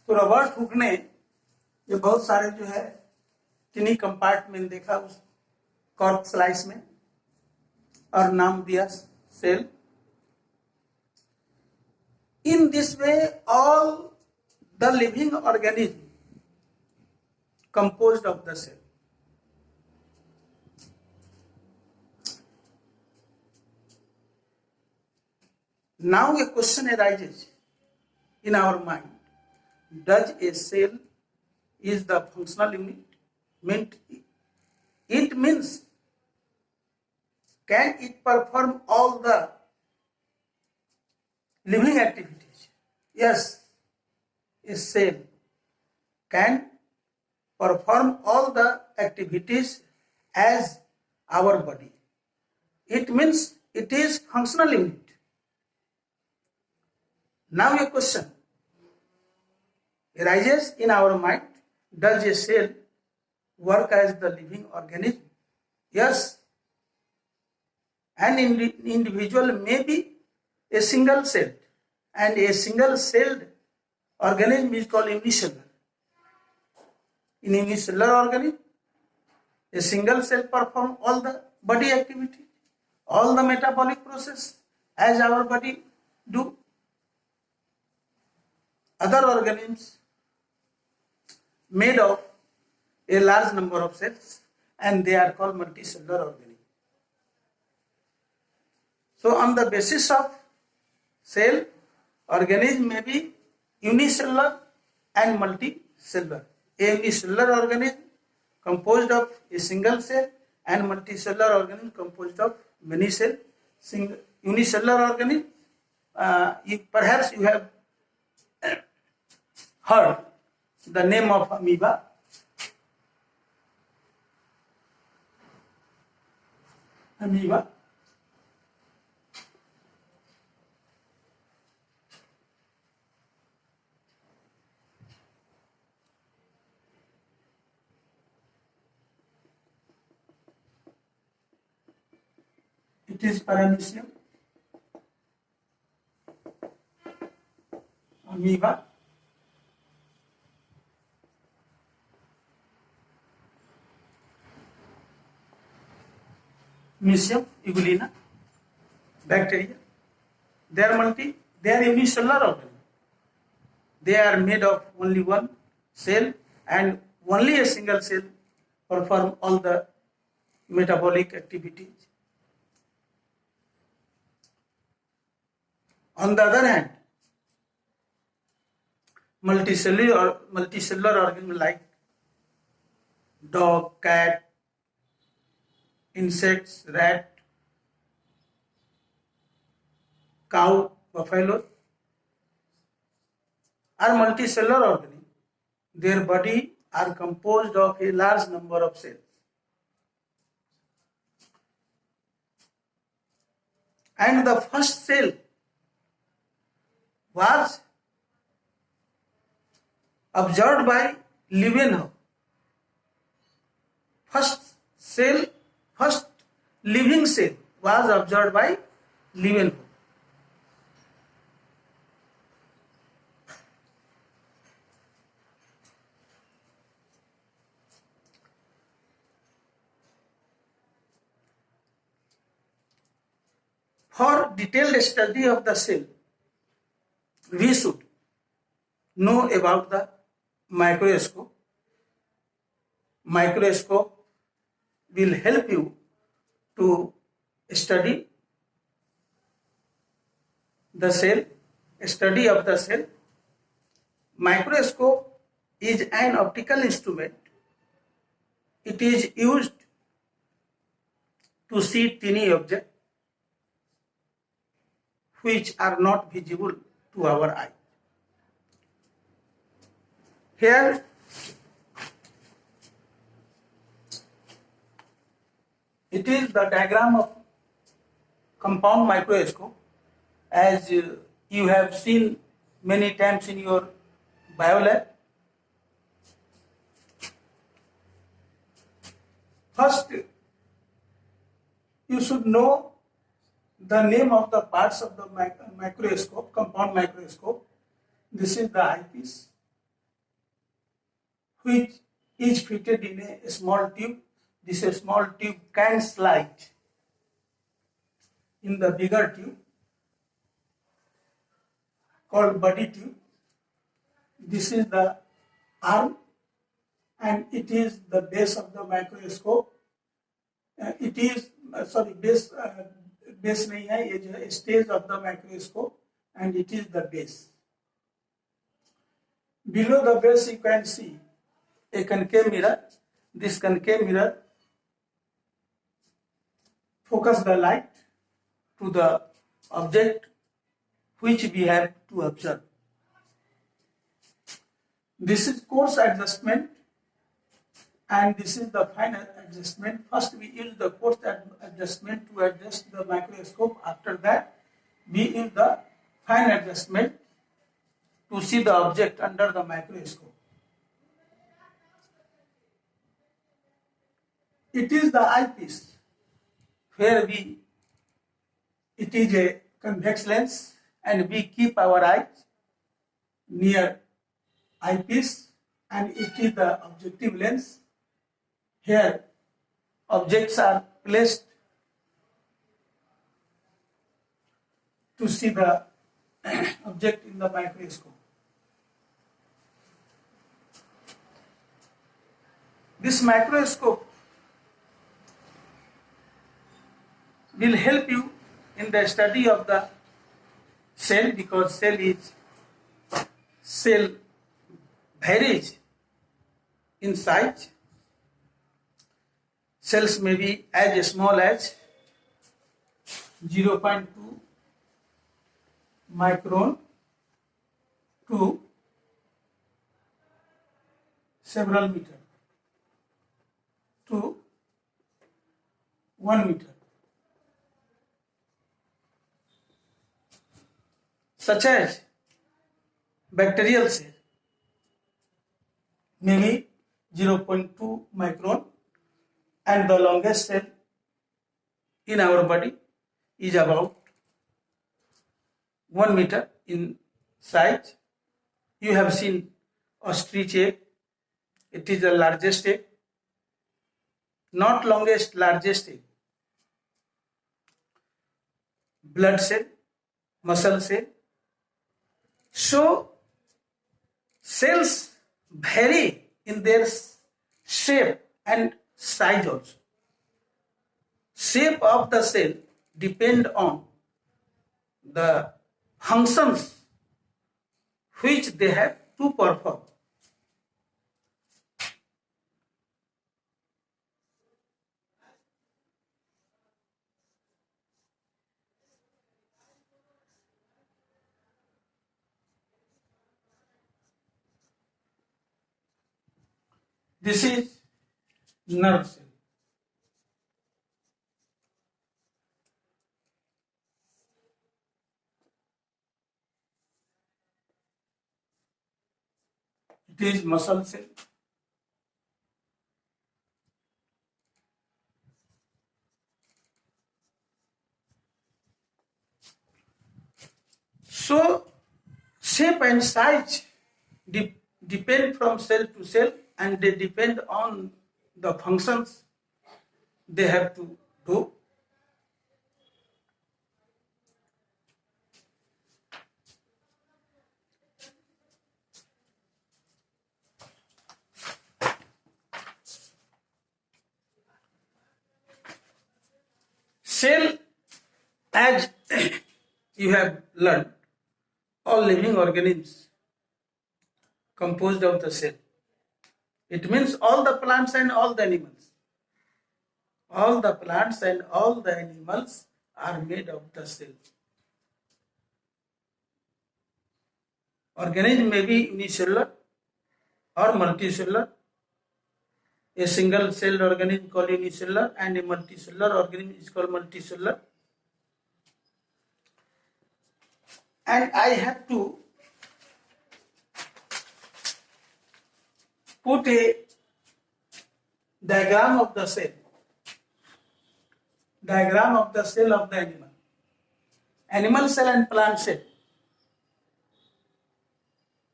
तो Robert Hooke ने ये बहुत सारे जो है टिनी कंपार्टमेंट देखा उस कॉर्क स्लाइस में और नाम दिया cell. In this way, all the living organism composed of the cell. Now a question arises in our mind. Does a cell is the functional unit? It means, can it perform all the living activities? Yes, a cell can perform all the activities as our body. It means it is functional unit. Now a question arises in our mind. Does a cell work as the living organism? Yes. An individual may be a single cell, and a single celled organism is called unicellular. In unicellular organism, a single cell performs all the body activity, all the metabolic process as our body do. Other organisms made of a large number of cells, and they are called multicellular organisms. So on the basis of cell, organism may be unicellular and multicellular. A unicellular organism composed of a single cell and multicellular organism composed of many cells. Unicellular organism, perhaps you have heard the name of amoeba. Amoeba. It is paramecium. Amoeba. Mycelium, Eugulina, bacteria. They are unicellular organisms. They are made of only one cell, and only a single cell perform all the metabolic activities. On the other hand, multicellular organisms like dog, cat, insects, rat, cow, buffalo are multicellular organisms. Their body are composed of a large number of cells. And the first cell was observed by Leeuwenhoek. First living cell was observed by Leeuwenhoek. For detailed study of the cell, we should know about the microscope. Microscope will help you to study the cell, study of the cell. Microscope is an optical instrument. It is used to see tiny objects which are not visible to our eye. Here it is the diagram of compound microscope, as you have seen many times in your biolab. First, you should know the name of the parts of the microscope, compound microscope. This is the eyepiece. which is fitted in a small tube. This small tube can slide in the bigger tube called body tube. This is the arm and it is the base of the microscope. It is base nahi hai, ये जो है stage of the microscope and it is the base. Below the base you can see a concave mirror. This concave mirror focus the light to the object which we have to observe. This is coarse adjustment and this is the fine adjustment. First we use the coarse adjustment to adjust the microscope. After that we use the fine adjustment to see the object under the microscope. It is the eyepiece where it is a convex lens and we keep our eyes near eyepiece and it is the objective lens. Here objects are placed to see the object in the microscope. This microscope will help you in the study of the cell because cell varies in size. Cells may be as small as 0.2 micron to several meter to 1 meter. Such as bacterial cell may be 0.2 micron and the longest cell in our body is about 1 meter in size. You have seen ostrich egg. It is the largest egg, not longest, largest egg. Blood cell, muscle cell. So cells vary in their shape and size also. Shape of the cell depend on the functions which they have to perform. This is nerve cell. It is muscle cell. So shape and size depend from cell to cell and they depend on the functions they have to do. Cell, as you have learned, all living organisms composed of the cell. It means all the plants and all the animals. All the plants and all the animals are made of the cell. Organism may be unicellular or multicellular. A single celled organism called unicellular and a multicellular organism is called multicellular. And I have to put a diagram of the cell. Diagram of the cell of the animal. Animal cell and plant cell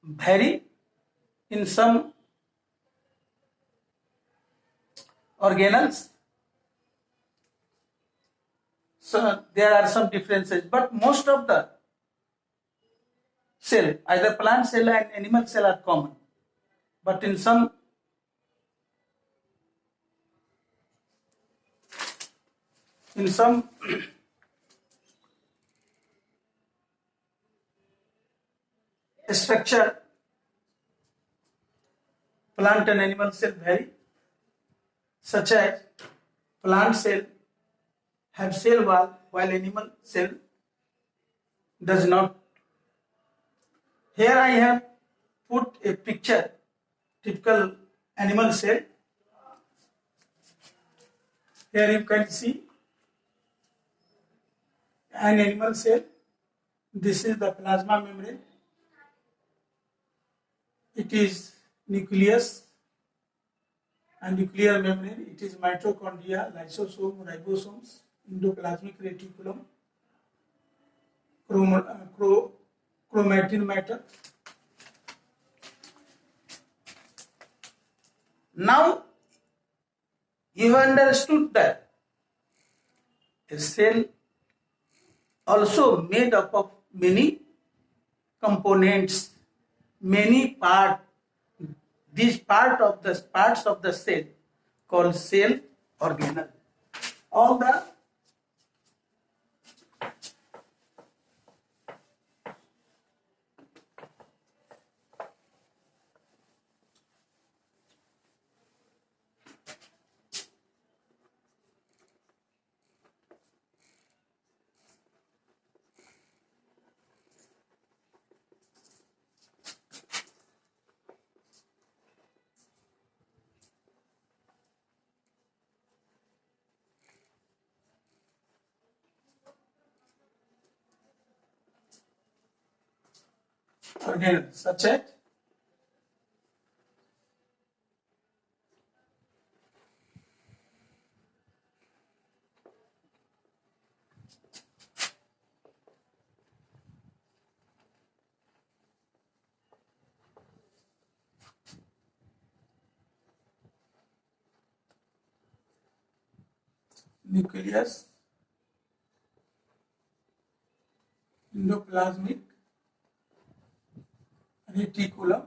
vary in some organelles. So there are some differences, but most of the cell, either plant cell and animal cell, are common. But in some structure, plant and animal cell vary, such as plant cell have cell wall while animal cell does not. Here I have put a picture, typical animal cell. Here you can see an animal cell. This is the plasma membrane. It is nucleus and nuclear membrane. It is mitochondria, lysosome, ribosomes, endoplasmic reticulum, chromatin matter. Now you have understood that a cell also made up of many components, many parts. These parts of the cell called cell organelle. All the organelle such as nucleus, endoplasmic reticulum,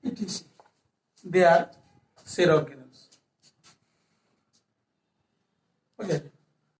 etc. They are cell organelles. Okay.